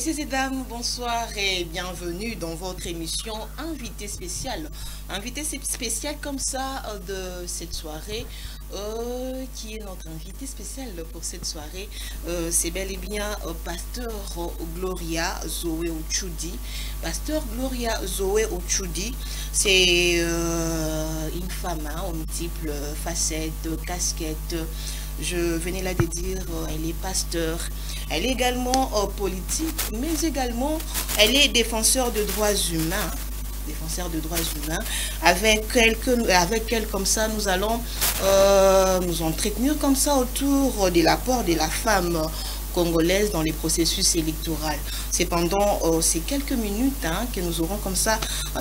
Messieurs et dames, bonsoir et bienvenue dans votre émission Invité spécial. Invité spécial comme ça de cette soirée, qui est notre invité spécial pour cette soirée. C'est bel et bien Pasteur Gloria Zoé Ochoudi. Pasteur Gloria Zoé Ochoudi, c'est une femme aux multiples facettes, casquettes. Je venais là de dire, elle est pasteur, elle est également politique, mais également elle est défenseur de droits humains. Défenseur de droits humains. Avec elle, comme ça, nous allons nous entretenir comme ça autour de l'apport de la femme congolaise dans les processus électoraux. C'est pendant ces quelques minutes que nous aurons comme ça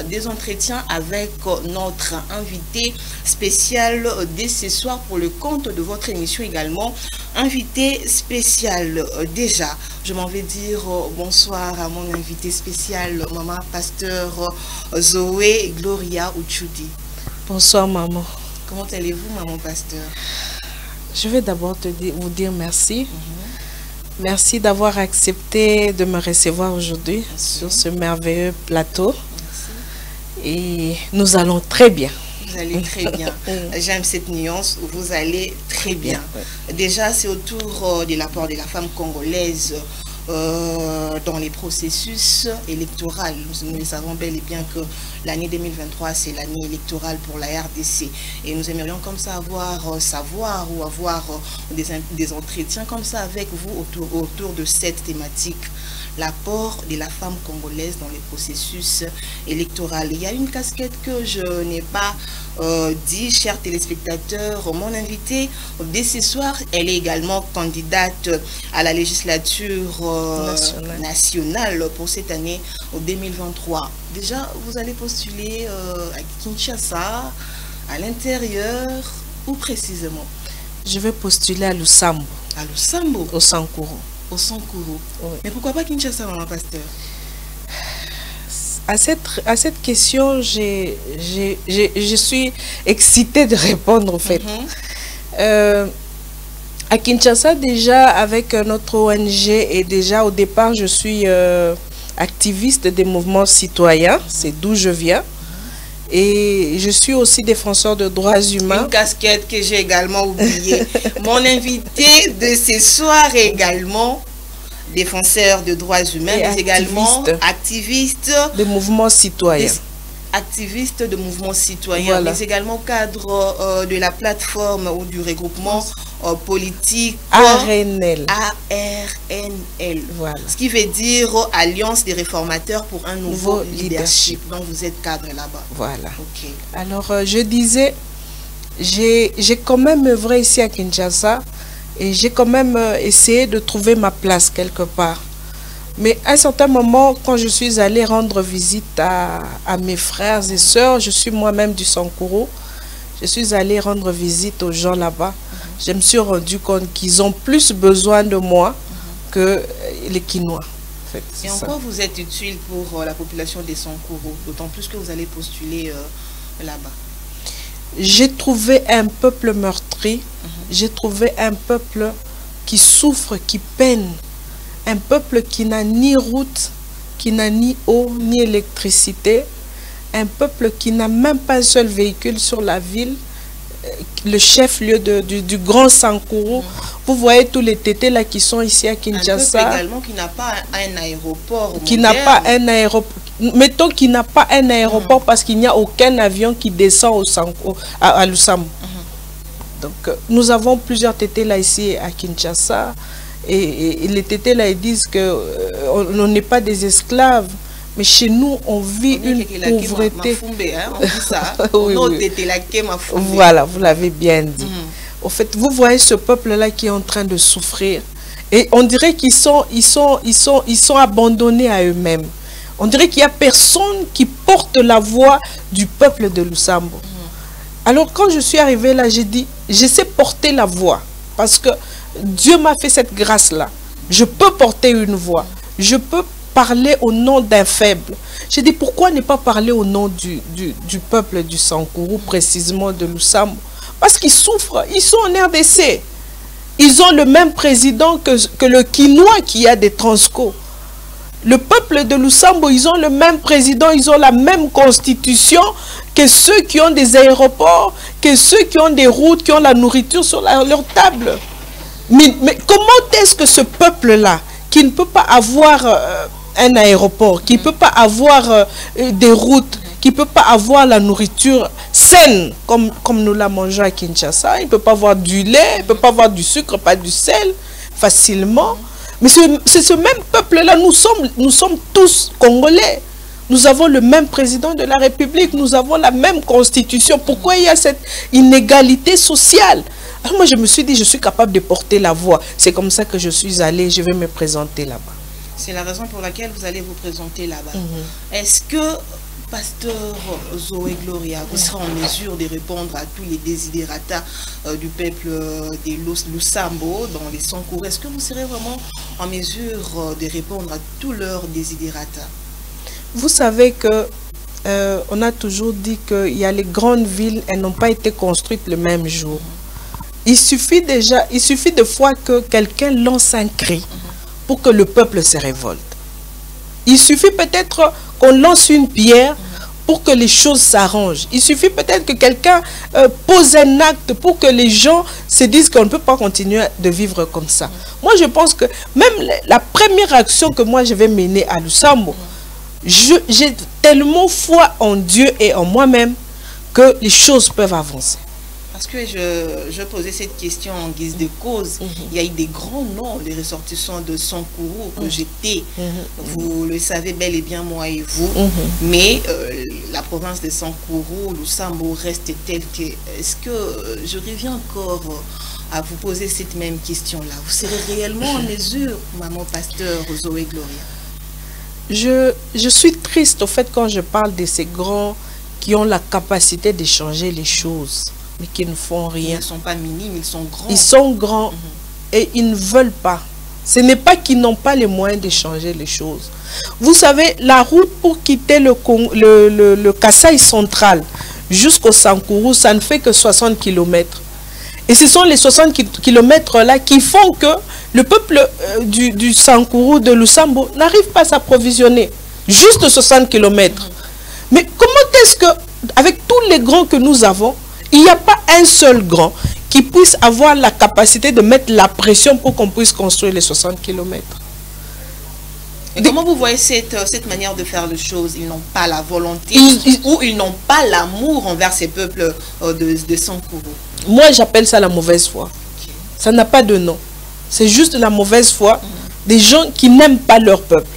des entretiens avec notre invité spécial dès ce soir pour le compte de votre émission également. Invité spécial déjà, je m'en vais dire bonsoir à mon invité spécial, maman pasteur Zoé Gloria Ochoudi. Bonsoir maman. Comment allez-vous maman pasteur? Je vais d'abord vous dire merci. Merci d'avoir accepté de me recevoir aujourd'hui sur ce merveilleux plateau. Merci. Et nous allons très bien. Vous allez très bien. J'aime cette nuance, vous allez très bien. Déjà, c'est autour de l'apport de la femme congolaise dans les processus électoraux. Nous savons bel et bien que l'année 2023, c'est l'année électorale pour la RDC. Et nous aimerions comme ça avoir des entretiens comme ça avec vous autour de cette thématique. L'apport de la femme congolaise dans les processus électoraux. Il y a une casquette que je n'ai pas dit, chers téléspectateurs. Mon invitée dès ce soir, elle est également candidate à la législature nationale pour cette année 2023. Déjà, vous allez postuler à Kinshasa, à l'intérieur, ou précisément? Je vais postuler à Lusambo. À Lusambo? Au Sankuru. Au Sankuru. Oui. Mais pourquoi pas Kinshasa, maman pasteur? À cette question, je suis excitée de répondre en fait. À Kinshasa, déjà, avec notre ONG, et déjà au départ, je suis activiste des mouvements citoyens, c'est d'où je viens. Et je suis aussi défenseur de droits humains. Une casquette que j'ai également oubliée. Mon invité de ce soir est également défenseur de droits humains, mais également activiste des mouvements citoyens. Activiste de mouvements citoyens, voilà. Mais également cadre de la plateforme ou du regroupement politique ARNL. Voilà. Ce qui veut dire Alliance des réformateurs pour un nouveau leadership. Donc vous êtes cadre là-bas. Voilà. Okay. Alors je disais, j'ai quand même œuvré ici à Kinshasa et j'ai quand même essayé de trouver ma place quelque part. Mais à un certain moment, quand je suis allée rendre visite à mes frères et sœurs, je suis moi-même du Sankuru, je suis allée rendre visite aux gens là-bas. Je me suis rendu compte qu'ils ont plus besoin de moi que les Kinois. En fait, et en quoi vous êtes utile pour la population des Sankuru, d'autant plus que vous allez postuler là-bas? J'ai trouvé un peuple meurtri, j'ai trouvé un peuple qui souffre, qui peine. Un peuple qui n'a ni route, qui n'a ni eau, ni électricité. Un peuple qui n'a même pas un seul véhicule sur la ville. Le chef-lieu du grand Sankuru. Vous voyez tous les tétés là qui sont ici à Kinshasa. Un peuple également qui n'a pas un aéroport. Qui n'a pas un aéroport. Mettons qu'il n'a pas un aéroport parce qu'il n'y a aucun avion qui descend à Lusambo. Donc nous avons plusieurs tétés là ici à Kinshasa. Et les tétés là, ils disent qu'on n'est pas des esclaves, mais chez nous, on vit une pauvreté. On dit ça. Voilà, vous l'avez bien dit. Au fait, vous voyez ce peuple-là qui est en train de souffrir. Et on dirait qu'ils sont abandonnés à eux-mêmes. On dirait qu'il n'y a personne qui porte la voix du peuple de Lusambo. Alors, quand je suis arrivée là, j'ai dit, je sais porter la voix. Parce que Dieu m'a fait cette grâce-là. Je peux porter une voix. Je peux parler au nom d'un faible. J'ai dit, pourquoi ne pas parler au nom du peuple du Sankuru, précisément de Lusambo? Parce qu'ils souffrent. Ils sont en RDC. Ils ont le même président que le Kinois qui a des Transco. Le peuple de Lusambo, ils ont le même président, ils ont la même constitution que ceux qui ont des aéroports, que ceux qui ont des routes, qui ont la nourriture sur leur table. Mais comment est-ce que ce peuple-là, qui ne peut pas avoir un aéroport, qui ne peut pas avoir des routes, qui ne peut pas avoir la nourriture saine, comme nous la mangeons à Kinshasa, il ne peut pas avoir du lait, il ne peut pas avoir du sucre, pas du sel, facilement. Mais c'est ce même peuple-là, nous sommes tous Congolais. Nous avons le même président de la République, nous avons la même constitution. Pourquoi il y a cette inégalité sociale? Alors moi, je me suis dit, je suis capable de porter la voix. C'est comme ça que je suis allée, je vais me présenter là-bas. C'est la raison pour laquelle vous allez vous présenter là-bas. Est-ce que, Pasteur Zoé Gloria, vous serez en mesure de répondre à tous les désidératas du peuple des Lusambo dans les Sankourou? Est-ce que vous serez vraiment en mesure de répondre à tous leurs désidératas? Vous savez que on a toujours dit qu'il y a les grandes villes, elles n'ont pas été construites le même jour. Il suffit de fois que quelqu'un lance un cri pour que le peuple se révolte. Il suffit peut-être qu'on lance une pierre pour que les choses s'arrangent. Il suffit peut-être que quelqu'un pose un acte pour que les gens se disent qu'on ne peut pas continuer de vivre comme ça. Moi, je pense que même la première action que moi je vais mener à Lusambo, j'ai tellement foi en Dieu et en moi-même que les choses peuvent avancer. Parce que je posais cette question en guise de cause. Il y a eu des grands noms, les ressortissants de Sankourou que j'étais. Vous le savez bel et bien, moi et vous. Mais la province de Sankourou, Lusambo reste telle que... Est-ce que je reviens encore à vous poser cette même question-là? Vous serez réellement en mesure, maman pasteur Zoé Gloria? Je suis triste au fait quand je parle de ces grands qui ont la capacité de changer les choses, mais qui ne font rien. Ils ne sont pas minimes, ils sont grands. Ils sont grands et ils ne veulent pas. Ce n'est pas qu'ils n'ont pas les moyens de changer les choses. Vous savez, la route pour quitter le Kasaï central jusqu'au Sankourou, ça ne fait que 60 km. Et ce sont les 60 km-là qui font que le peuple du Sankourou, de Lusambo, n'arrive pas à s'approvisionner. Juste 60 km. Mais comment est-ce que, avec tous les grands que nous avons, il n'y a pas un seul grand qui puisse avoir la capacité de mettre la pression pour qu'on puisse construire les 60 km? Et comment vous voyez cette manière de faire les choses? Ils n'ont pas la volonté ou ils n'ont pas l'amour envers ces peuples de Sankourou? Moi, j'appelle ça la mauvaise foi. Ça n'a pas de nom. C'est juste la mauvaise foi. Des gens qui n'aiment pas leur peuple.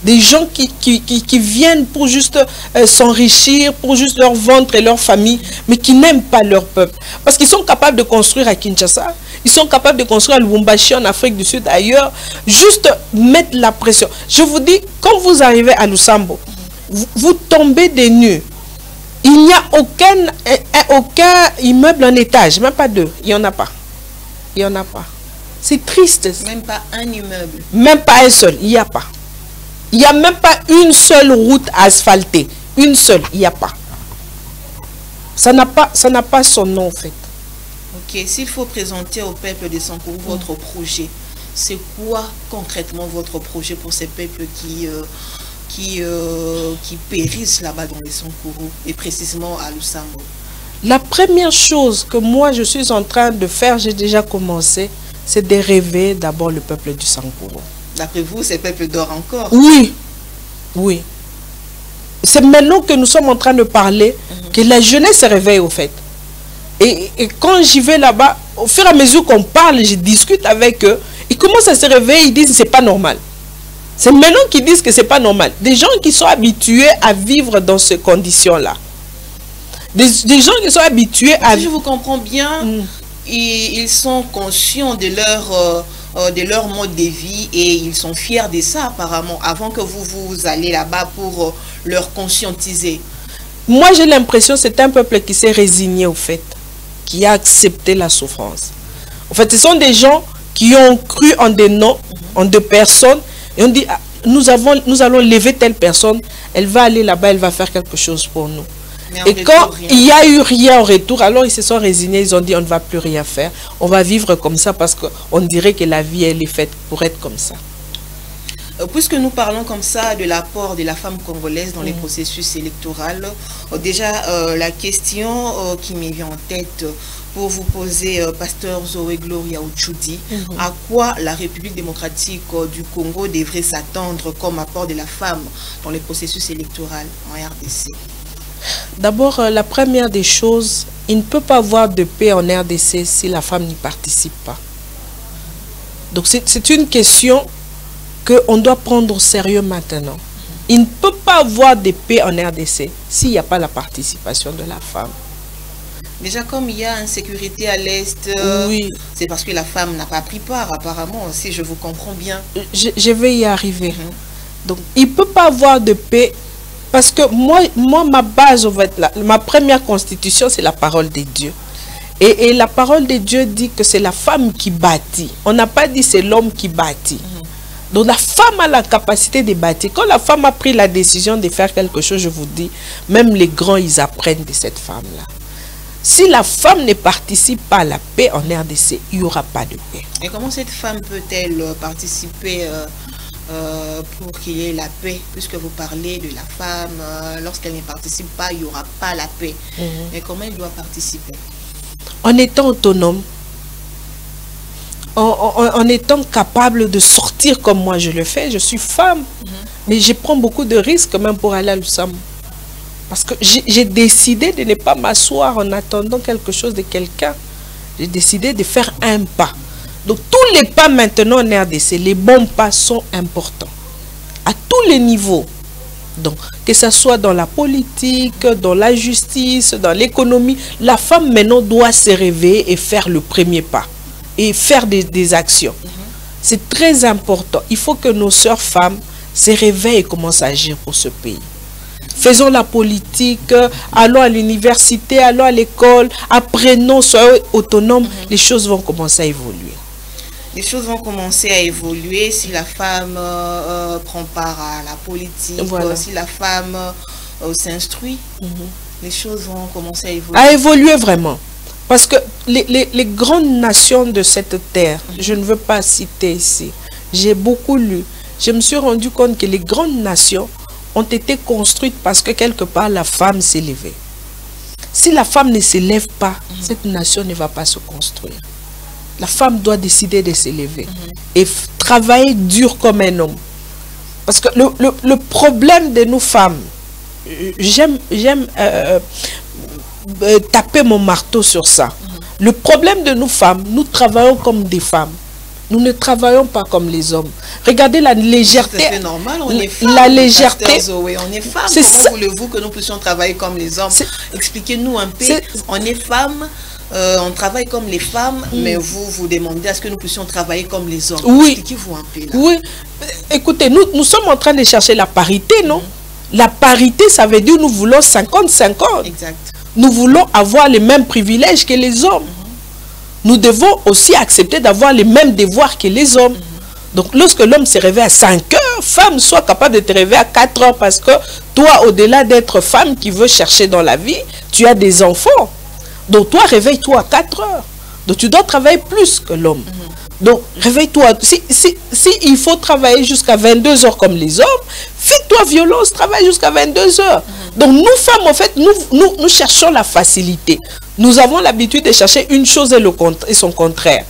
Des gens qui viennent pour juste s'enrichir, pour juste leur ventre et leur famille, mais qui n'aiment pas leur peuple. Parce qu'ils sont capables de construire à Kinshasa, ils sont capables de construire à Lubumbashi, en Afrique du Sud, ailleurs, juste mettre la pression. Je vous dis, quand vous arrivez à Lusambo, vous tombez des nues. Il n'y a aucun immeuble en étage, même pas deux. Il n'y en a pas. Il n'y en a pas. C'est triste. Même pas un immeuble. Même pas un seul. Il n'y a pas. Il n'y a même pas une seule route asphaltée. Une seule. Il n'y a pas. Ça n'a pas son nom, en fait. Ok. S'il faut présenter au peuple de Sankourou votre projet, c'est quoi concrètement votre projet pour ces peuples qui périssent là-bas dans les Sankourou et précisément à Lusambo? La première chose que moi je suis en train de faire, j'ai déjà commencé, c'est de rêver d'abord le peuple du Sankourou. D'après vous, ces peuples dorment encore? Oui, oui. C'est maintenant que nous sommes en train de parler que la jeunesse se réveille au fait. Et quand j'y vais là-bas, au fur et à mesure qu'on parle, je discute avec eux, ils commencent à se réveiller, ils disent que c'est pas normal. C'est maintenant qu'ils disent que c'est pas normal. Des gens qui sont habitués à vivre dans ces conditions-là. Des gens qui sont habitués à... Si je vous comprends bien, ils sont conscients de leur mode de vie et ils sont fiers de ça apparemment, avant que vous allez là-bas pour leur conscientiser. Moi j'ai l'impression que c'est un peuple qui s'est résigné au fait, qui a accepté la souffrance. En fait, ce sont des gens qui ont cru en des noms, en des personnes, et on dit, ah, nous allons lever telle personne, elle va aller là-bas, elle va faire quelque chose pour nous. Et quand il n'y a eu rien en retour, alors ils se sont résignés, ils ont dit on ne va plus rien faire, on va vivre comme ça parce qu'on dirait que la vie elle est faite pour être comme ça. Puisque nous parlons comme ça de l'apport de la femme congolaise dans les processus électoraux, déjà la question qui me vient en tête pour vous poser, Pasteur Zoé Gloria Uchudi, à quoi la République démocratique du Congo devrait s'attendre comme apport de la femme dans les processus électoraux en RDC? D'abord, la première des choses, il ne peut pas avoir de paix en RDC si la femme n'y participe pas. Donc c'est une question qu'on doit prendre au sérieux maintenant. Il ne peut pas avoir de paix en RDC s'il n'y a pas la participation de la femme. Déjà, comme il y a insécurité à l'Est, oui, c'est parce que la femme n'a pas pris part, apparemment, si je vous comprends bien. Je vais y arriver. Donc, il ne peut pas avoir de paix parce que moi ma base, ma première constitution, c'est la parole de Dieu. Et la parole de Dieu dit que c'est la femme qui bâtit. On n'a pas dit c'est l'homme qui bâtit. Donc la femme a la capacité de bâtir. Quand la femme a pris la décision de faire quelque chose, je vous dis, même les grands, ils apprennent de cette femme-là. Si la femme ne participe pas à la paix en RDC, il n'y aura pas de paix. Et comment cette femme peut-elle participer pour qu'il y ait la paix? Puisque vous parlez de la femme, lorsqu'elle ne participe pas, il n'y aura pas la paix. Mais comment elle doit participer? En étant autonome, en étant capable de sortir comme moi je le fais. Je suis femme, mais je prends beaucoup de risques même pour aller à l'USAM. Parce que j'ai décidé de ne pas m'asseoir en attendant quelque chose de quelqu'un. J'ai décidé de faire un pas. Donc tous les pas maintenant en RDC, les bons pas sont importants. À tous les niveaux. Donc, que ce soit dans la politique, dans la justice, dans l'économie, la femme maintenant doit se réveiller et faire le premier pas. Et faire des actions. C'est très important. Il faut que nos sœurs femmes se réveillent et commencent à agir pour ce pays. Faisons la politique, allons à l'université, allons à l'école, apprenons, soyons autonomes, les choses vont commencer à évoluer. Les choses vont commencer à évoluer si la femme prend part à la politique, si la femme s'instruit, les choses vont commencer à évoluer. À évoluer vraiment. Parce que les grandes nations de cette terre, je ne veux pas citer ici, j'ai beaucoup lu, je me suis rendu compte que les grandes nations ont été construites parce que quelque part la femme s'est levée. Si la femme ne se lève pas, cette nation ne va pas se construire. La femme doit décider de se lever et travailler dur comme un homme. Parce que le problème de nous femmes, j'aime taper mon marteau sur ça. Le problème de nous femmes, nous travaillons comme des femmes. Nous ne travaillons pas comme les hommes. Regardez la légèreté. C'est normal, on est femmes. La légèreté. Zoé, on est femmes. Comment voulez-vous que nous puissions travailler comme les hommes? Expliquez-nous un peu. On est femmes, on travaille comme les femmes, mais vous demandez à ce que nous puissions travailler comme les hommes. Oui. Expliquez-vous un peu là. Oui. Écoutez, nous sommes en train de chercher la parité, non? La parité, ça veut dire nous voulons 50-50. Exact. Nous voulons avoir les mêmes privilèges que les hommes. Nous devons aussi accepter d'avoir les mêmes devoirs que les hommes. Donc, lorsque l'homme se réveille à 5 heures, femme, sois capable de te réveiller à 4 heures parce que toi, au-delà d'être femme qui veut chercher dans la vie, tu as des enfants. Donc, toi, réveille-toi à 4 heures. Donc, tu dois travailler plus que l'homme. Donc, réveille-toi. Si il faut travailler jusqu'à 22 heures comme les hommes, fais-toi violence, travaille jusqu'à 22 heures. Donc, nous femmes, en fait, nous cherchons la facilité. Nous avons l'habitude de chercher une chose et son contraire.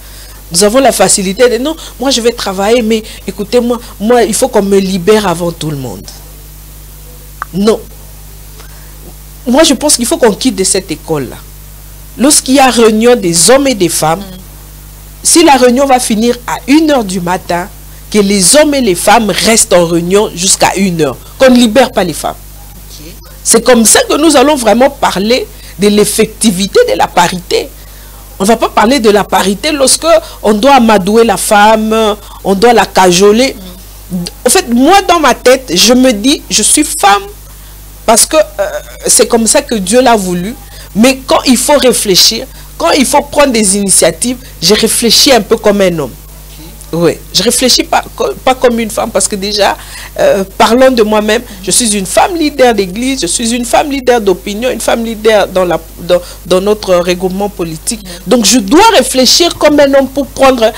Nous avons la facilité de non, moi je vais travailler, mais écoutez-moi, moi il faut qu'on me libère avant tout le monde. Non. Moi je pense qu'il faut qu'on quitte de cette école-là. Lorsqu'il y a réunion des hommes et des femmes, si la réunion va finir à 1 h du matin, que les hommes et les femmes restent en réunion jusqu'à 1 h. Qu'on ne libère pas les femmes. C'est comme ça que nous allons vraiment parler de l'effectivité de la parité. On ne va pas parler de la parité lorsque on doit amadouer la femme, on doit la cajoler. En fait, moi dans ma tête, je me dis, je suis femme parce que c'est comme ça que Dieu l'a voulu. Mais quand il faut réfléchir, quand il faut prendre des initiatives, je réfléchis un peu comme un homme. Oui, je réfléchis pas comme une femme parce que déjà, parlons de moi-même, je suis une femme leader d'église, je suis une femme leader d'opinion, une femme leader dans notre regroupement politique. Donc je dois réfléchir comme un homme pour prendre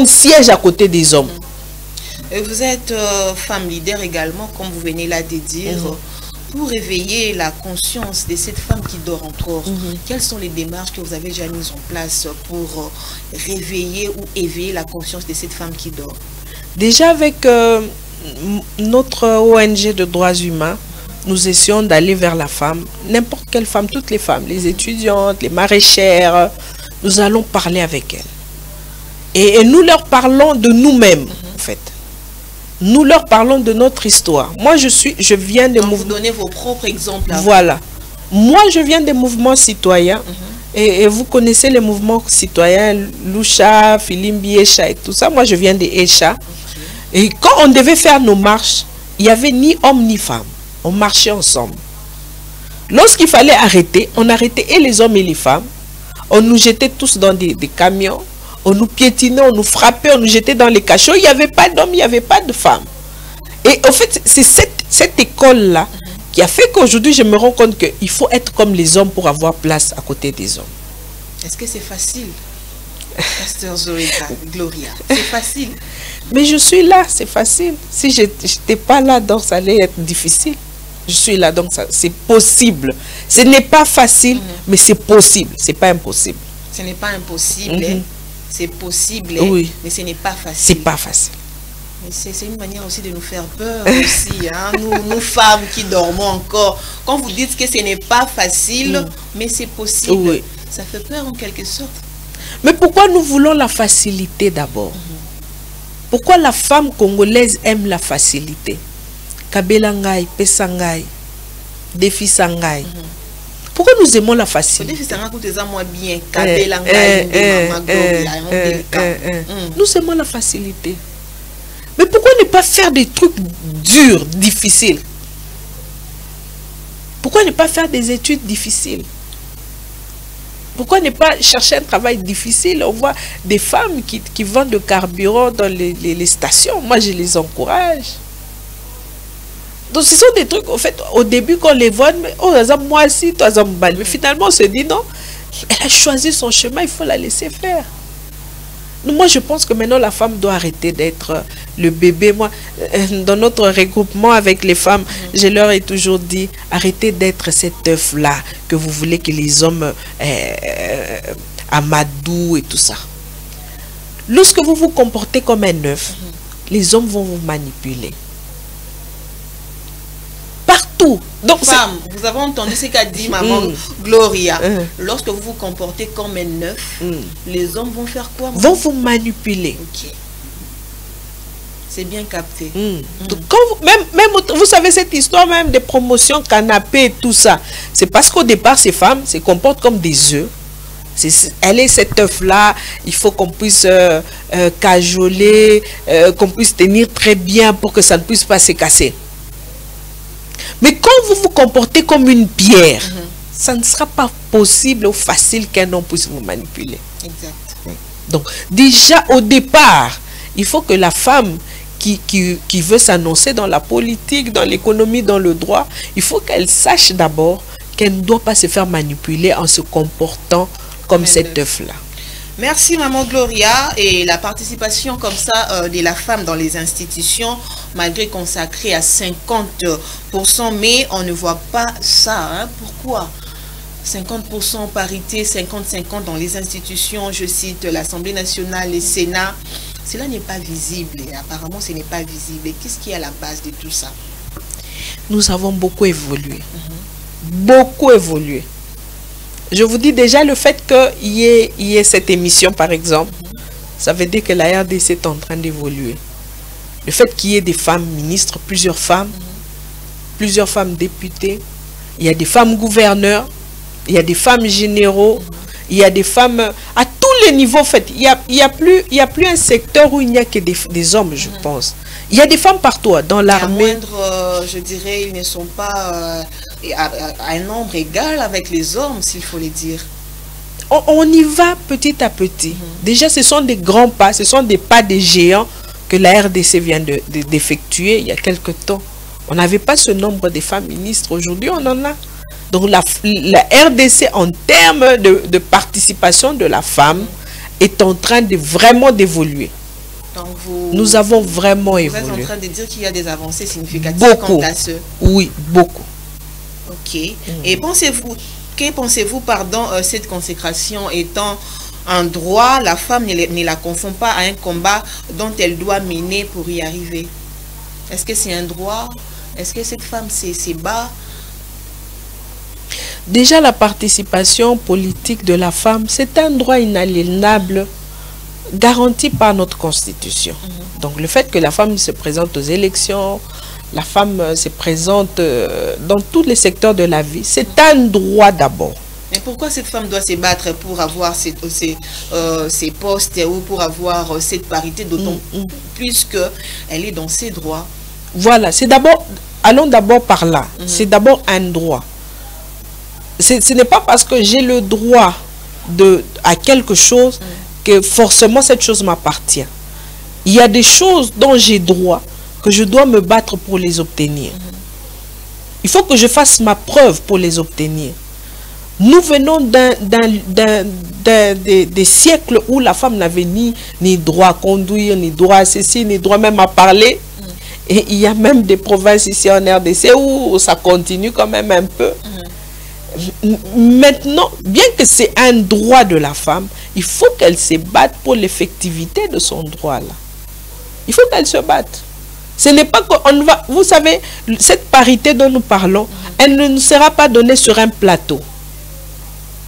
siège à côté des hommes. Et vous êtes femme leader également, comme vous venez là de dire, pour réveiller la conscience de cette femme qui dort encore. Quelles sont les démarches que vous avez déjà mises en place pour réveiller ou éveiller la conscience de cette femme qui dort? Déjà avec notre ONG de droits humains, nous essayons d'aller vers la femme, n'importe quelle femme, toutes les femmes, les étudiantes, les maraîchères, nous allons parler avec elles. Et nous leur parlons de nous-mêmes, en fait. Nous leur parlons de notre histoire. Moi, je viens des mouvements... Vous donnez vos propres exemples. Voilà. Moi, je viens des mouvements citoyens. Et vous connaissez les mouvements citoyens, Lucha, Filimbi, Echa et tout ça. Moi, je viens des Echa. Et quand on devait faire nos marches, il n'y avait ni homme ni femme. On marchait ensemble. Lorsqu'il fallait arrêter, on arrêtait et les hommes et les femmes. On nous jetait tous dans des camions. On nous piétinait, on nous frappait, on nous jetait dans les cachots. Il n'y avait pas d'hommes, il n'y avait pas de femmes. Et en fait, c'est cette école-là qui a fait qu'aujourd'hui, je me rends compte qu'il faut être comme les hommes pour avoir place à côté des hommes. Est-ce que c'est facile, Pasteur Zoéka, Gloria? C'est facile. Mais je suis là, c'est facile. Si je n'étais pas là, donc ça allait être difficile. Je suis là, donc c'est possible. Ce n'est pas facile, mais c'est possible. Ce n'est pas impossible. Ce n'est pas impossible, c'est possible, mais ce n'est pas facile. C'est pas facile. C'est une manière aussi de nous faire peur aussi, hein? nous femmes qui dormons encore. Quand vous dites que ce n'est pas facile, mais c'est possible, ça fait peur en quelque sorte. Mais pourquoi nous voulons la facilité d'abord? Pourquoi la femme congolaise aime la facilité? Kabelangai, Pesangai, Défi Sangai. Pourquoi nous aimons la facilité? Nous aimons la facilité. Mais pourquoi ne pas faire des trucs durs, difficiles? Pourquoi ne pas faire des études difficiles? Pourquoi ne pas chercher un travail difficile? On voit des femmes qui vendent de carburant dans les stations. Moi, je les encourage. Donc, ce sont des trucs, en fait, au début, quand on les voit, mais, oh, moi aussi, toi, mais finalement, on se dit non, elle a choisi son chemin, il faut la laisser faire. Moi, je pense que maintenant, la femme doit arrêter d'être le bébé. Moi, dans notre regroupement avec les femmes, je leur ai toujours dit, arrêtez d'être cet œuf-là que vous voulez que les hommes amadouent et tout ça. Lorsque vous vous comportez comme un œuf, les hommes vont vous manipuler. Partout. Donc, femme, vous avez entendu ce qu'a dit maman Gloria. Lorsque vous vous comportez comme un œuf, les hommes vont faire quoi? Vont vous manipuler. Ok. C'est bien capté. Donc, quand vous savez cette histoire même des promotions canapé et tout ça, c'est parce qu'au départ, ces femmes se comportent comme des œufs. Elle est cet œuf-là, il faut qu'on puisse cajoler, qu'on puisse tenir très bien pour que ça ne puisse pas se casser. Mais quand vous vous comportez comme une pierre, ça ne sera pas possible ou facile qu'un homme puisse vous manipuler. Exact. Donc, déjà au départ, il faut que la femme qui veut s'annoncer dans la politique, dans l'économie, dans le droit, il faut qu'elle sache d'abord qu'elle ne doit pas se faire manipuler en se comportant comme cet œuf-là. Merci Maman Gloria. Et la participation comme ça de la femme dans les institutions, malgré consacrée à 50%, mais on ne voit pas ça. Hein? Pourquoi 50% parité, 50-50 dans les institutions, je cite l'Assemblée nationale, le Sénat. Cela n'est pas visible. Et apparemment, ce n'est pas visible. Et qu'est-ce qui est à la base de tout ça? Nous avons beaucoup évolué. Beaucoup évolué. Je vous dis déjà le fait qu'il y ait cette émission, par exemple, ça veut dire que la RDC est en train d'évoluer. Le fait qu'il y ait des femmes ministres, plusieurs femmes députées, il y a des femmes gouverneurs, il y a des femmes généraux, il y a des femmes à tous les niveaux. En fait, il y a plus un secteur où il n'y a que des hommes, je pense. Il y a des femmes partout, dans l'armée. Je dirais, ils ne sont pas à un nombre égal avec les hommes, s'il faut les dire. On y va petit à petit. Déjà, ce sont des grands pas, ce sont des pas de géants que la RDC vient d'effectuer il y a quelque temps. On n'avait pas ce nombre de femmes ministres. Aujourd'hui, on en a. Donc, la RDC, en termes de participation de la femme, est en train de vraiment d'évoluer. Donc nous avons vraiment évolué. Vous êtes en train de dire qu'il y a des avancées significatives beaucoup. quant à ce... Oui, beaucoup. Ok. Et que pensez-vous, pardon, cette consécration étant un droit, la femme ne la confond pas à un combat dont elle doit mener pour y arriver? Est-ce que c'est un droit? Est-ce que cette femme se bat? Déjà, la participation politique de la femme, c'est un droit inaliénable garanti par notre Constitution. Donc, le fait que la femme se présente aux élections, la femme se présente dans tous les secteurs de la vie, c'est un droit d'abord. Mais pourquoi cette femme doit se battre pour avoir ces postes ou pour avoir cette parité, d'autant plus qu'elle est dans ses droits? Voilà, c'est d'abord, allons d'abord par là. C'est d'abord un droit. Ce n'est pas parce que j'ai le droit à quelque chose que forcément cette chose m'appartient. Il y a des choses dont j'ai droit que je dois me battre pour les obtenir. Il faut que je fasse ma preuve pour les obtenir. Nous venons des siècles où la femme n'avait ni droit à conduire, ni droit à ceci, ni droit même à parler. Et il y a même des provinces ici en RDC où ça continue quand même un peu. Maintenant, bien que c'est un droit de la femme, il faut qu'elle se batte pour l'effectivité de son droit-là. Il faut qu'elle se batte. Ce n'est pas qu'on va... Vous savez, cette parité dont nous parlons, elle ne nous sera pas donnée sur un plateau.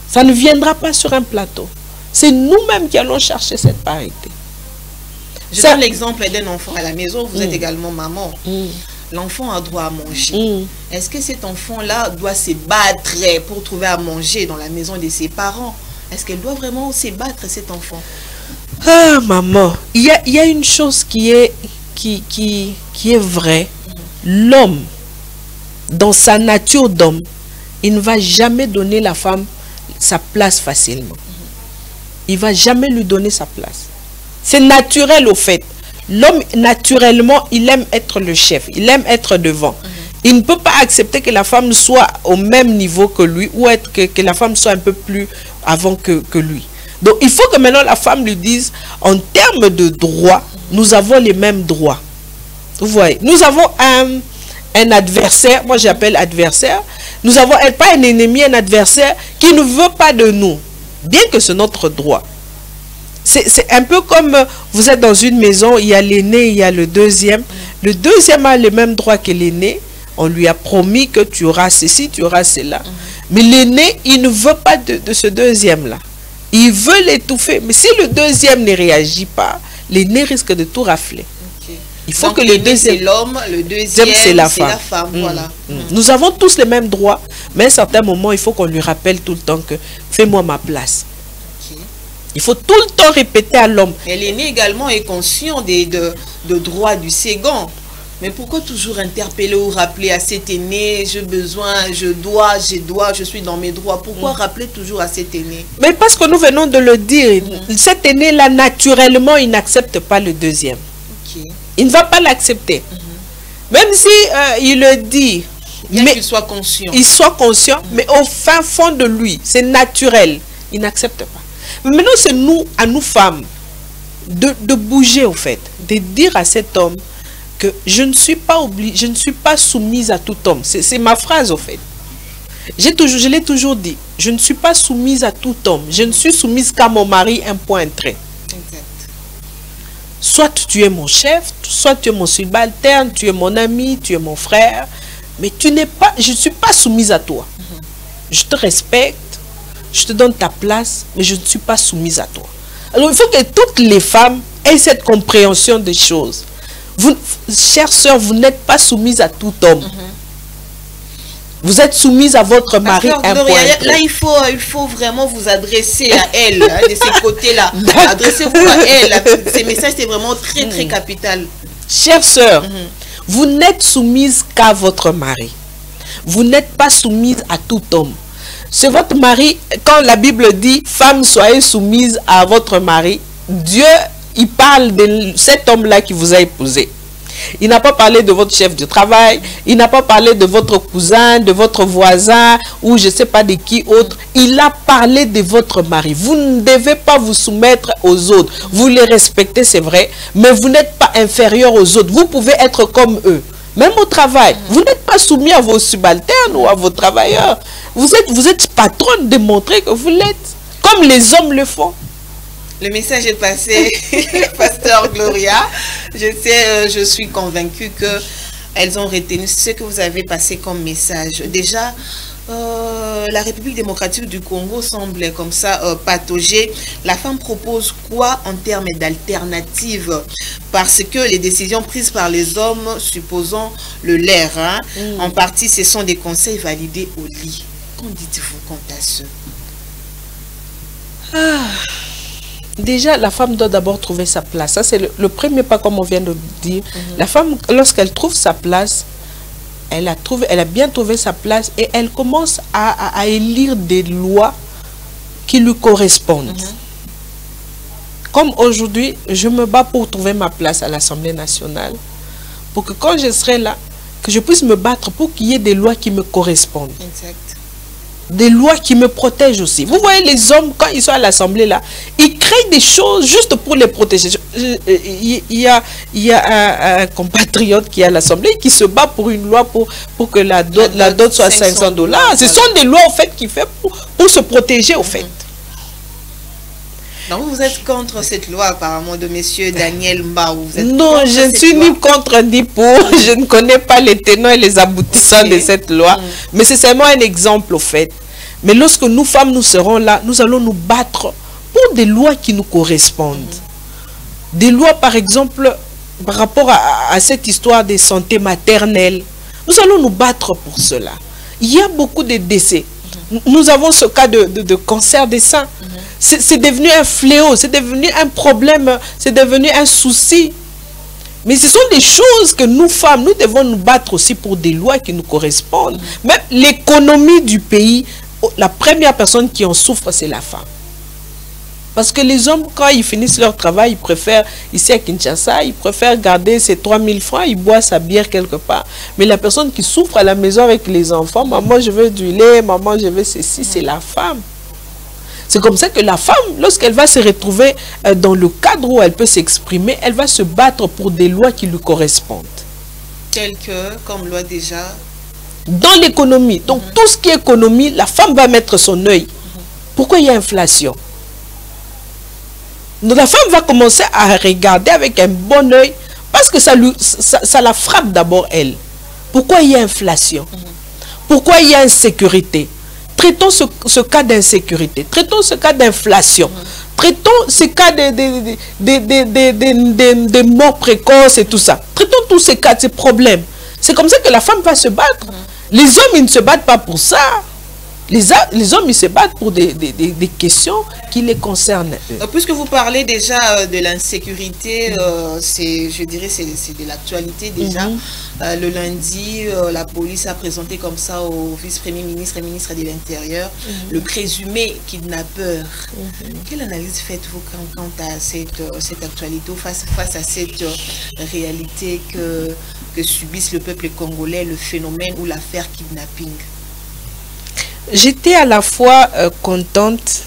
Ça ne viendra pas sur un plateau. C'est nous-mêmes qui allons chercher cette parité. Je donne l'exemple d'un enfant à la maison. Vous êtes également maman. L'enfant a droit à manger. Est-ce que cet enfant-là doit se battre pour trouver à manger dans la maison de ses parents? Est-ce qu'elle doit vraiment se battre, cet enfant? Ah, maman, il y a une chose qui est vraie. L'homme, dans sa nature d'homme, il ne va jamais donner la femme sa place facilement. Il ne va jamais lui donner sa place. C'est naturel au fait. L'homme, naturellement, il aime être le chef. Il aime être devant. Il ne peut pas accepter que la femme soit au même niveau que lui ou que la femme soit un peu plus avant que lui. Donc, il faut que maintenant la femme lui dise, en termes de droits, nous avons les mêmes droits. Vous voyez, nous avons un adversaire, moi j'appelle adversaire. Nous avons pas un ennemi, un adversaire qui ne veut pas de nous, bien que c'est notre droit. C'est un peu comme vous êtes dans une maison, il y a l'aîné, il y a le deuxième. Le deuxième a les mêmes droits que l'aîné. On lui a promis que tu auras ceci, tu auras cela. Mais l'aîné, il ne veut pas de ce deuxième-là. Il veut l'étouffer. Mais si le deuxième ne réagit pas, l'aîné risque de tout rafler. Il faut que le deuxième... c'est l'homme, le deuxième, c'est la femme. Voilà. Nous avons tous les mêmes droits, mais à un certain moment, il faut qu'on lui rappelle tout le temps que fais-moi ma place. Il faut tout le temps répéter à l'homme. Mais l'aîné également est conscient des droits du second. Mais pourquoi toujours interpeller ou rappeler à cet aîné, j'ai besoin, je dois, je suis dans mes droits? Pourquoi rappeler toujours à cet aîné? Mais parce que nous venons de le dire, cet aîné-là, naturellement, il n'accepte pas le deuxième. Il ne va pas l'accepter. Même si il le dit, mais qu'il soit conscient. Il soit conscient, mais au fin fond de lui, c'est naturel. Il n'accepte pas. Maintenant, c'est nous, à nous femmes, de bouger au fait, de dire à cet homme que je ne suis pas obligée, je ne suis pas soumise à tout homme. C'est ma phrase au fait. Je l'ai toujours dit, je ne suis pas soumise à tout homme. Je ne suis soumise qu'à mon mari, un point trait. Exact. Soit tu es mon chef, soit tu es mon subalterne, tu es mon ami, tu es mon frère, mais tu n'es pas, je ne suis pas soumise à toi. Je te respecte. Je te donne ta place, mais je ne suis pas soumise à toi. Alors, il faut que toutes les femmes aient cette compréhension des choses. Vous, chère sœur, vous n'êtes pas soumise à tout homme. Vous êtes soumise à votre mari. Là, il faut vraiment vous adresser à elle, de ces côtés-là. Adressez-vous à elle. Ces messages, c'est vraiment très, très capital. Chère sœur, vous n'êtes soumise qu'à votre mari. Vous n'êtes pas soumise à tout homme. C'est votre mari, quand la Bible dit « Femme, soyez soumise à votre mari », Dieu, il parle de cet homme-là qui vous a épousé. Il n'a pas parlé de votre chef de travail. Il n'a pas parlé de votre cousin, de votre voisin ou je ne sais pas de qui autre. Il a parlé de votre mari. Vous ne devez pas vous soumettre aux autres. Vous les respectez, c'est vrai, mais vous n'êtes pas inférieur aux autres. Vous pouvez être comme eux. Même au travail, vous n'êtes pas soumis à vos subalternes ou à vos travailleurs. Vous êtes patronne de montrer que vous l'êtes, comme les hommes le font. Le message est passé, Pasteur Gloria. Je suis convaincue qu'elles ont retenu ce que vous avez passé comme message. Déjà, la République démocratique du Congo semble comme ça patauger. La femme propose quoi en termes d'alternatives? Parce que les décisions prises par les hommes, supposons le leur, hein, en partie ce sont des conseils validés au lit. Qu'en dites-vous quant à ce? Déjà, la femme doit d'abord trouver sa place. Ça, c'est le premier pas, comme on vient de dire. La femme, lorsqu'elle trouve sa place, elle a bien trouvé sa place et elle commence à élire des lois qui lui correspondent. Comme aujourd'hui, je me bats pour trouver ma place à l'Assemblée nationale. Pour que quand je serai là, que je puisse me battre pour qu'il y ait des lois qui me correspondent. Exact. Des lois qui me protègent aussi. Vous voyez, les hommes, quand ils sont à l'Assemblée, là, ils créent des choses juste pour les protéger. Il y a un compatriote qui est à l'Assemblée qui se bat pour une loi pour que la dot soit $500. Ce sont des lois, en fait, qu'il fait pour se protéger, au fait. Donc, vous êtes contre cette loi, apparemment, de M. Daniel Mbaou. Non, je ne suis ni contre ni pour. Je ne connais pas les tenants et les aboutissants de cette loi. Mais c'est seulement un exemple, au fait. Mais lorsque nous, femmes, nous serons là, nous allons nous battre pour des lois qui nous correspondent. Des lois, par exemple, par rapport à cette histoire de santé maternelle. Nous allons nous battre pour cela. Il y a beaucoup de décès. Nous avons ce cas de cancer des seins. C'est devenu un fléau, c'est devenu un problème, c'est devenu un souci. Mais ce sont des choses que nous, femmes, nous devons nous battre aussi pour des lois qui nous correspondent. Même l'économie du pays, la première personne qui en souffre, c'est la femme. Parce que les hommes, quand ils finissent leur travail, ils préfèrent, ici à Kinshasa, ils préfèrent garder ces 3000 francs, ils boivent sa bière quelque part. Mais la personne qui souffre à la maison avec les enfants, maman, je veux du lait, maman, je veux ceci, c'est la femme. C'est comme ça que la femme, lorsqu'elle va se retrouver dans le cadre où elle peut s'exprimer, elle va se battre pour des lois qui lui correspondent. Telles que, comme loi déjà? Dans l'économie. Donc, tout ce qui est économie, la femme va mettre son œil. Pourquoi il y a inflation? Donc, la femme va commencer à regarder avec un bon œil parce que ça la frappe d'abord, elle. Pourquoi il y a inflation? Pourquoi il y a insécurité? Traitons ce cas d'insécurité. Traitons ce cas d'inflation. Traitons ce cas de morts précoces et tout ça. Traitons tous ces cas, ces problèmes. C'est comme ça que la femme va se battre. Les hommes, ils ne se battent pas pour ça. Les hommes, ils se battent pour des questions qui les concernent. Puisque vous parlez déjà de l'insécurité, je dirais c'est de l'actualité déjà. Le lundi, la police a présenté comme ça au vice-premier ministre et ministre de l'Intérieur le présumé kidnappeur. Quelle analyse faites-vous quant à cette actualité, face à cette réalité que subissent le peuple congolais, le phénomène ou l'affaire kidnapping? J'étais à la fois contente,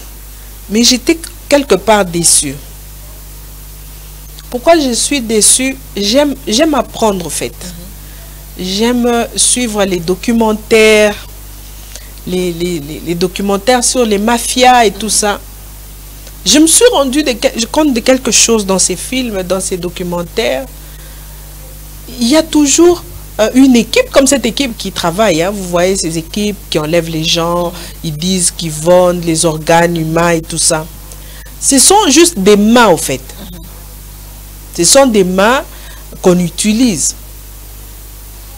mais j'étais quelque part déçue. Pourquoi je suis déçue? J'aime apprendre, en fait. J'aime suivre les documentaires, les documentaires sur les mafias et tout ça. Je me suis rendu compte de quelque chose dans ces films, dans ces documentaires. Il y a toujours une équipe comme cette équipe qui travaille. Hein. Vous voyez ces équipes qui enlèvent les gens, ils disent qu'ils vendent les organes humains et tout ça. Ce sont juste des mains, en fait. Ce sont des mains qu'on utilise.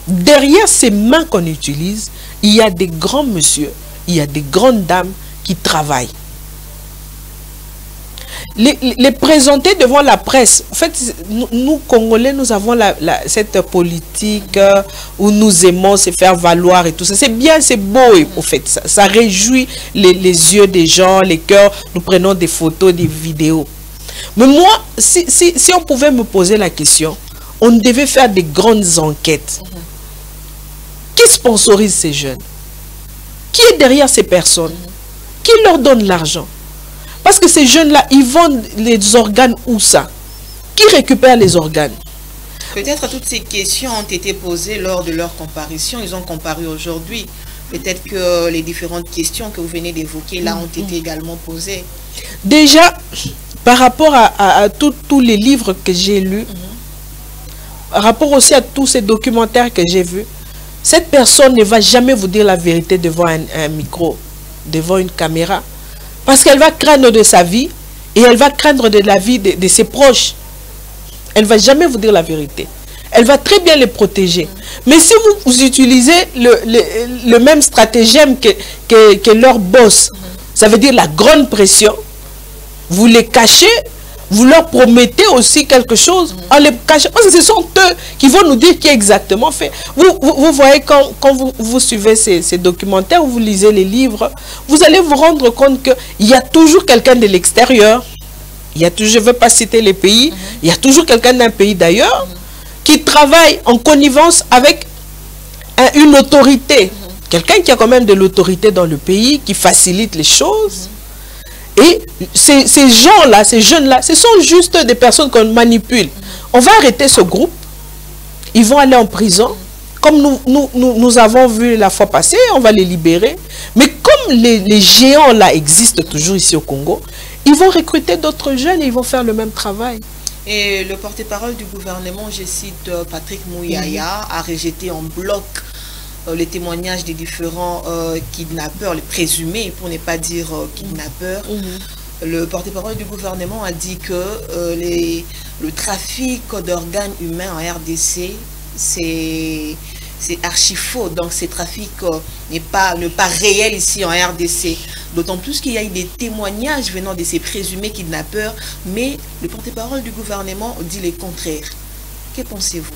Derrière ces mains qu'on utilise, il y a des grands messieurs, il y a des grandes dames qui travaillent. Les présenter devant la presse. En fait, nous Congolais, nous avons cette politique où nous aimons se faire valoir et tout ça. C'est bien, c'est beau, en fait. Ça réjouit les yeux des gens, les cœurs. Nous prenons des photos, des vidéos. Mais moi, si on pouvait me poser la question, on devait faire des grandes enquêtes. Qui sponsorise ces jeunes? Qui est derrière ces personnes? Qui leur donne l'argent? Parce que ces jeunes-là, ils vendent les organes où ça? Qui récupère les organes? Peut-être toutes ces questions ont été posées lors de leur comparution. Ils ont comparu aujourd'hui. Peut-être que les différentes questions que vous venez d'évoquer là ont été également posées. Déjà, par rapport à tous les livres que j'ai lus, par rapport aussi à tous ces documentaires que j'ai vus, cette personne ne va jamais vous dire la vérité devant un micro, devant une caméra. Parce qu'elle va craindre de sa vie et elle va craindre de la vie de ses proches. Elle ne va jamais vous dire la vérité. Elle va très bien les protéger. Mais si vous utilisez le même stratagème que leur boss, ça veut dire la grande pression, vous les cachez, vous leur promettez aussi quelque chose en les cachant. Parce que ce sont eux qui vont nous dire qui est exactement fait. Vous voyez, quand vous suivez ces documentaires, vous lisez les livres, vous allez vous rendre compte qu'il y a toujours quelqu'un de l'extérieur. Il y a toujours, je ne veux pas citer les pays, il y a toujours quelqu'un d'un pays d'ailleurs qui travaille en connivence avec une autorité. Quelqu'un qui a quand même de l'autorité dans le pays, qui facilite les choses. Et ces gens-là, ces jeunes-là, ce sont juste des personnes qu'on manipule. On va arrêter ce groupe, ils vont aller en prison, comme nous avons vu la fois passée, on va les libérer. Mais comme les géants-là existent toujours ici au Congo, ils vont recruter d'autres jeunes et ils vont faire le même travail. Et le porte-parole du gouvernement, je cite Patrick Mouyaya, a rejeté en bloc les témoignages des différents kidnappeurs, les présumés, pour ne pas dire kidnappeurs. Le porte-parole du gouvernement a dit que le trafic d'organes humains en RDC, c'est archi faux. Donc, ce trafic n'est pas réel ici en RDC. D'autant plus qu'il y a eu des témoignages venant de ces présumés kidnappeurs, mais le porte-parole du gouvernement dit le contraire. Que pensez-vous?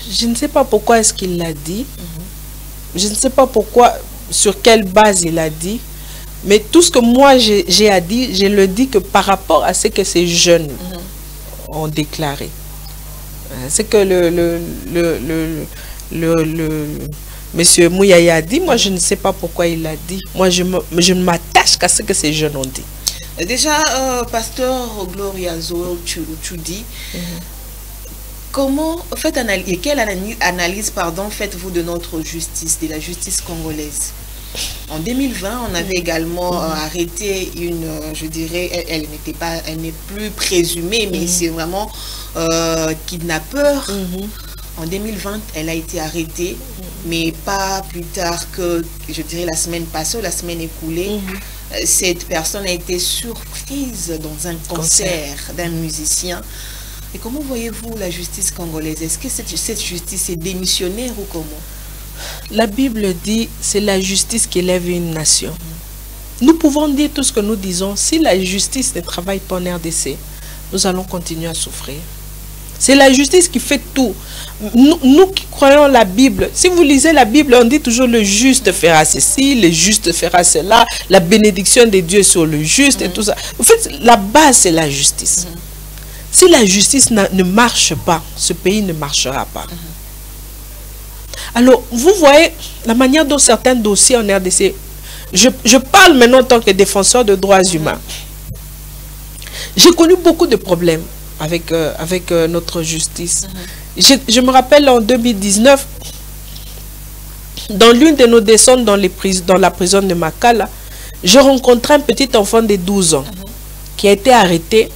Je ne sais pas pourquoi est-ce qu'il l'a dit. Je ne sais pas pourquoi, sur quelle base il a dit. Mais tout ce que moi j'ai à dire, je le dis que par rapport à ce que ces jeunes ont déclaré. C'est que monsieur Mouyaya a dit, moi je ne sais pas pourquoi il l'a dit. Moi je ne m'attache qu'à ce que ces jeunes ont dit. Déjà, pasteur Gloria Zoe Tchoudi, comment, quelle analyse faites-vous de notre justice, de la justice congolaise? En 2020, on avait également arrêté une, je dirais, elle n'est plus présumée, mais c'est vraiment kidnappeur. En 2020, elle a été arrêtée, mais pas plus tard que, je dirais, la semaine passée ou la semaine écoulée. Cette personne a été surprise dans un concert d'un musicien. Et comment voyez-vous la justice congolaise? Est-ce que cette justice est démissionnaire ou comment? La Bible dit, c'est la justice qui élève une nation. Nous pouvons dire tout ce que nous disons. Si la justice ne travaille pas en RDC, nous allons continuer à souffrir. C'est la justice qui fait tout. Nous qui croyons la Bible, si vous lisez la Bible, on dit toujours le juste fera ceci, le juste fera cela, la bénédiction de Dieu sur le juste et tout ça. En fait, la base, c'est la justice. Si la justice ne marche pas, ce pays ne marchera pas. Alors, vous voyez la manière dont certains dossiers en RDC, je parle maintenant en tant que défenseur de droits humains. J'ai connu beaucoup de problèmes avec notre justice. Je me rappelle en 2019, dans l'une de nos descentes dans la prison de Makala, je rencontrais un petit enfant de 12 ans qui a été arrêté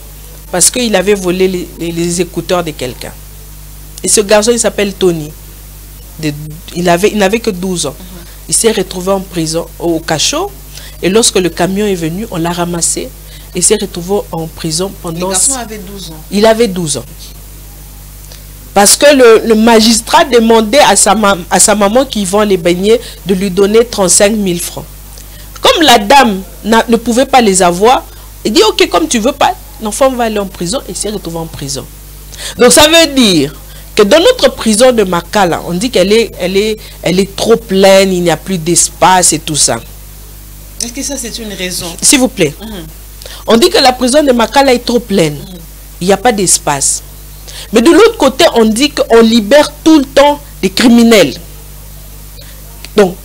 parce qu'il avait volé les écouteurs de quelqu'un. Et ce garçon, il s'appelle Tony. Il n'avait que 12 ans. Il s'est retrouvé en prison, au cachot. Et lorsque le camion est venu, on l'a ramassé. Et s'est retrouvé en prison pendant... Le garçon avait 12 ans. Il avait 12 ans. Parce que le magistrat demandait à sa maman qui vend les beignets de lui donner 35 000 francs. Comme la dame ne pouvait pas les avoir, il dit, ok, comme tu veux pas, l'enfant va aller en prison et s'est retrouvé en prison. Donc ça veut dire que dans notre prison de Makala, on dit qu'elle est trop pleine, il n'y a plus d'espace et tout ça. Est-ce que ça c'est une raison? S'il vous plaît. On dit que la prison de Makala est trop pleine. Il n'y a pas d'espace. Mais de l'autre côté, on dit qu'on libère tout le temps des criminels. Donc,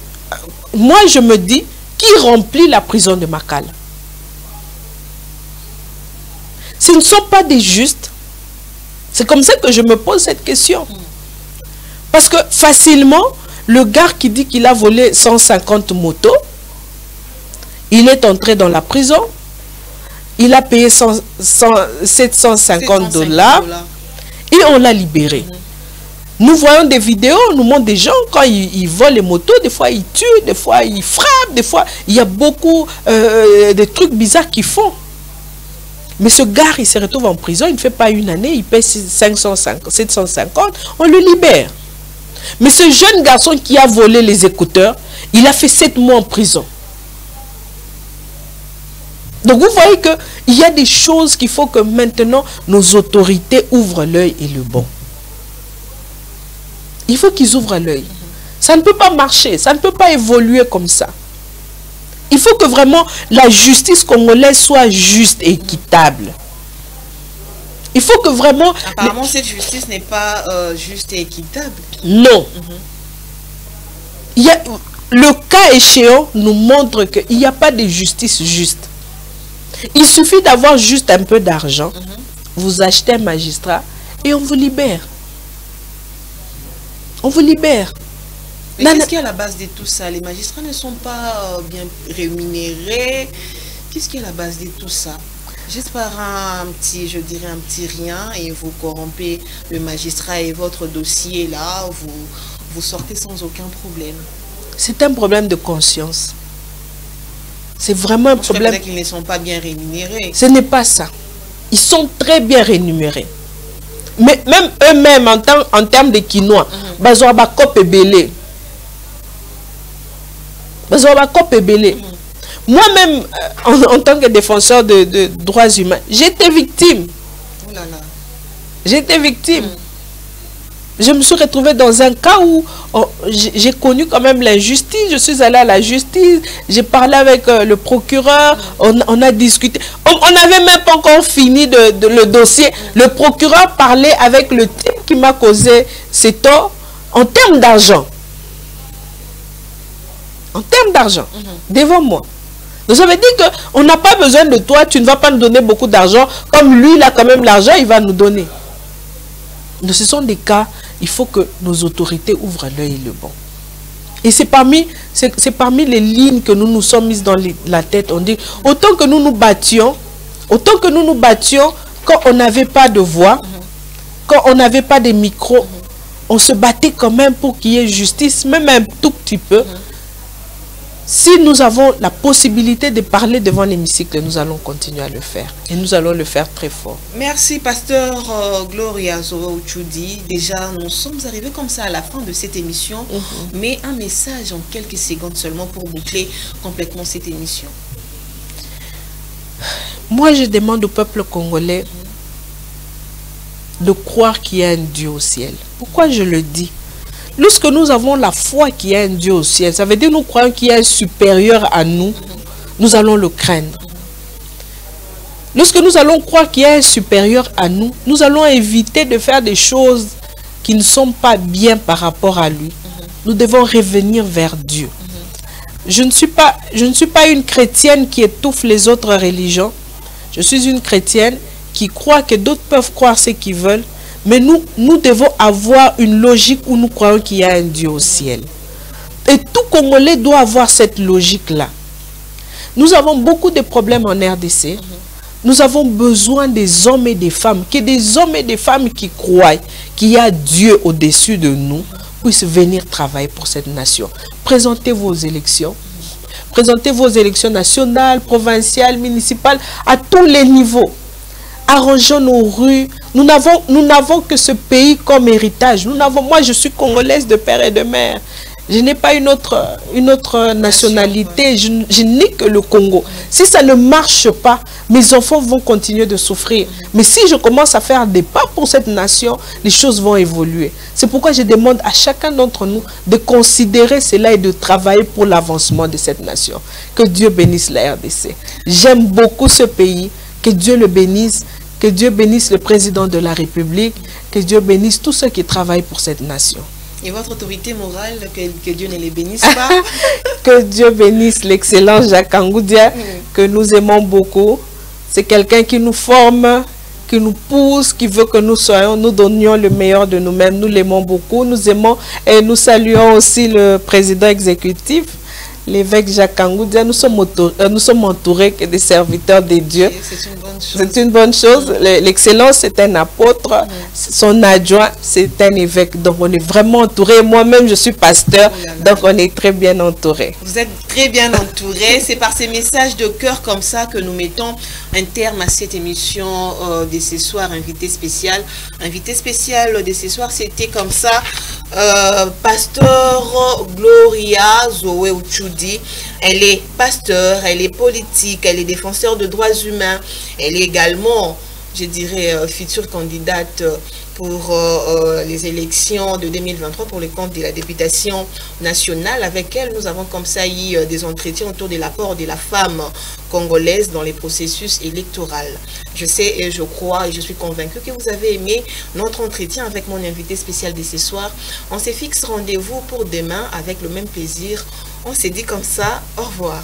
moi, je me dis, qui remplit la prison de Makala? Ce ne sont pas des justes. C'est comme ça que je me pose cette question. Parce que facilement, le gars qui dit qu'il a volé 150 motos, il est entré dans la prison, il a payé 750 $, et on l'a libéré. Nous voyons des vidéos, on nous montre des gens, quand ils volent les motos, des fois ils tuent, des fois ils frappent, des fois il y a beaucoup de trucs bizarres qu'ils font. Mais ce gars, il se retrouve en prison, il ne fait pas une année, il paie 750, on le libère. Mais ce jeune garçon qui a volé les écouteurs, il a fait 7 mois en prison. Donc vous voyez qu'il y a des choses qu'il faut que maintenant nos autorités ouvrent l'œil et le bon. Il faut qu'ils ouvrent l'œil. Ça ne peut pas marcher, ça ne peut pas évoluer comme ça. Il faut que vraiment la justice congolaise soit juste et équitable. Il faut que vraiment... Apparemment, cette justice n'est pas juste et équitable. Non. Il y a, le cas échéant nous montre qu'il n'y a pas de justice juste. Il suffit d'avoir juste un peu d'argent. Vous achetez un magistrat et on vous libère. On vous libère. Mais qu'est-ce qui est à la base de tout ça? Les magistrats ne sont pas bien rémunérés. Qu'est-ce qui est à la base de tout ça? Juste par un petit, je dirais un petit rien, et vous corrompez le magistrat et votre dossier là, vous sortez sans aucun problème. C'est un problème de conscience. C'est vraiment un problème. C'est qu'ils ne sont pas bien rémunérés. Ce n'est pas ça. Ils sont très bien rémunérés. Mais même eux-mêmes, en termes de quinois, moi-même, en tant que défenseur de droits humains, j'étais victime. Oh là là. J'étais victime. Je me suis retrouvée dans un cas où j'ai connu quand même l'injustice. Je suis allée à la justice, j'ai parlé avec le procureur, on a discuté. On n'avait même pas encore fini le dossier. Le procureur parlait avec le type qui m'a causé ces torts en termes d'argent. En termes d'argent, devant moi. Donc ça veut dire qu'on n'a pas besoin de toi, tu ne vas pas nous donner beaucoup d'argent. Comme lui, il a quand même l'argent, il va nous donner. Donc ce sont des cas, il faut que nos autorités ouvrent l'œil et le bon. Et c'est parmi les lignes que nous nous sommes mises dans la tête. On dit, autant que nous nous battions, quand on n'avait pas de voix, quand on n'avait pas de micro, on se battait quand même pour qu'il y ait justice, même un tout petit peu. Si nous avons la possibilité de parler devant l'hémicycle, nous allons continuer à le faire. Et nous allons le faire très fort. Merci, pasteur Gloria Zowa-Uchudi. Déjà, nous sommes arrivés comme ça à la fin de cette émission. Mais un message en quelques secondes seulement pour boucler complètement cette émission. Moi, je demande au peuple congolais de croire qu'il y a un Dieu au ciel. Pourquoi je le dis? Lorsque nous avons la foi qu'il y a un Dieu au ciel, ça veut dire que nous croyons qu'il y a un supérieur à nous, nous allons le craindre. Lorsque nous allons croire qu'il y a un supérieur à nous, nous allons éviter de faire des choses qui ne sont pas bien par rapport à lui. Nous devons revenir vers Dieu. Je ne suis pas une chrétienne qui étouffe les autres religions. Je suis une chrétienne qui croit que d'autres peuvent croire ce qu'ils veulent. Mais nous devons avoir une logique où nous croyons qu'il y a un Dieu au ciel. Et tout Congolais doit avoir cette logique-là. Nous avons beaucoup de problèmes en RDC. Nous avons besoin des hommes et des femmes, que des hommes et des femmes qui croient qu'il y a Dieu au-dessus de nous, puissent venir travailler pour cette nation. Présentez vos élections. Présentez vos élections nationales, provinciales, municipales, à tous les niveaux. Arrangeons nos rues. Nous n'avons que ce pays comme héritage. Moi, je suis congolaise de père et de mère. Je n'ai pas une autre nationalité. Je n'ai que le Congo. Si ça ne marche pas, mes enfants vont continuer de souffrir. Mais si je commence à faire des pas pour cette nation, les choses vont évoluer. C'est pourquoi je demande à chacun d'entre nous de considérer cela et de travailler pour l'avancement de cette nation. Que Dieu bénisse la RDC. J'aime beaucoup ce pays. Que Dieu le bénisse. Que Dieu bénisse le président de la République, que Dieu bénisse tous ceux qui travaillent pour cette nation. Et votre autorité morale, que Dieu ne les bénisse pas. Que Dieu bénisse l'excellent Jacques Kangoudia, que nous aimons beaucoup. C'est quelqu'un qui nous forme, qui nous pousse, qui veut que nous donnions le meilleur de nous-mêmes. Nous l'aimons beaucoup, nous aimons et nous saluons aussi le président exécutif, l'évêque Jacques Kangoudia. Nous sommes entourés des serviteurs de Dieu. C'est une bonne chose. C'est une bonne chose. L'excellence, c'est un apôtre. Son adjoint, c'est un évêque. Donc, on est vraiment entourés. Moi-même, je suis pasteur. Donc, on est très bien entourés. Vous êtes très bien entourés. C'est par ces messages de cœur comme ça que nous mettons un terme à cette émission de ce soir, invité spécial. Invité spécial de ce soir, c'était comme ça. Pasteur Gloria Zoé Uchudi. Elle est pasteur, elle est politique, elle est défenseur de droits humains. Elle est également, je dirais, future candidate pour les élections de 2023 pour le compte de la députation nationale. Avec elle, nous avons comme ça eu des entretiens autour de l'apport de la femme congolaise dans les processus électoraux. Je sais et je crois et je suis convaincue que vous avez aimé notre entretien avec mon invité spécial de ce soir. On se fixe rendez-vous pour demain avec le même plaisir. On s'est dit comme ça, au revoir.